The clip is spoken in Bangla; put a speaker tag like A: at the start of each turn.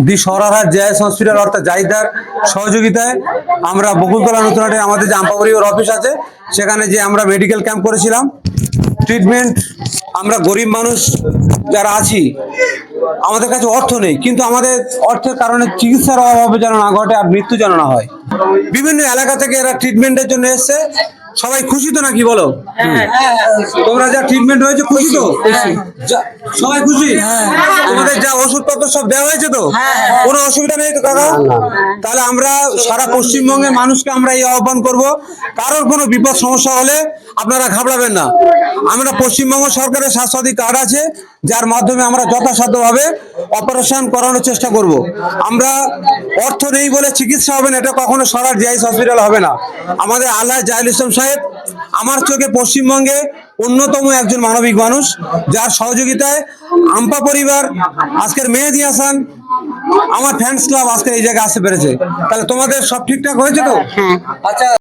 A: দি সরারহাট জেএস হসপিটাল অর্থাৎ জাহিদার সহযোগিতায় আমরা বকুলতলা নতুনহাটে আমাদের যে আম্পাপরিবার অফিস আছে সেখানে যে আমরা মেডিকেল ক্যাম্প করেছিলাম। ট্রিটমেন্ট, আমরা গরিব মানুষ যারা আছি আমাদের কাছে অর্থ নেই, কিন্তু আমাদের অর্থের কারণে চিকিৎসার অভাবে যেন না ঘটে আর মৃত্যু যেন না হয়। বিভিন্ন এলাকা থেকে এরা ট্রিটমেন্টের জন্য এসছে। সবাই খুশি তো নাকি বলো? তোমরা যা ট্রিটমেন্ট হয়েছে খুশি তো? সবাই খুশি? তোমাদের যা ওষুধপত্র সব দেওয়া হয়েছে তো? কোনো অসুবিধা নেই তো কাকা? তাহলে আমরা সারা পশ্চিমবঙ্গের মানুষকে আমরা এই আহ্বান করব, কারোর কোনো বিপদ সমস্যা হলে আপনারা ঘাবড়াবেন না। আমরা পশ্চিমবঙ্গ সরকারের স্বাস্থ্যসাথী কার্ড আছে, যার মাধ্যমে আমরা যথাসাধ্যভাবে অপারেশন করানোর চেষ্টা করব। আমরা অর্থ নেই বলে চিকিৎসা হবে না, এটা কখনো সরার জেএস হসপিটাল হবে না। আমাদের আল্লাহ জাহিল ইসলাম সাহেব আমার চোখে পশ্চিমবঙ্গে অন্যতম একজন মানবিক মানুষ, যার সহযোগিতায় আম্পা পরিবার, আজকের মেহেদি হাসান, আমার ফ্যান্স ক্লাব আজকে এই জায়গায় আসতে পেরেছে। তাহলে তোমাদের সব ঠিকঠাক হয়েছে তো? আচ্ছা।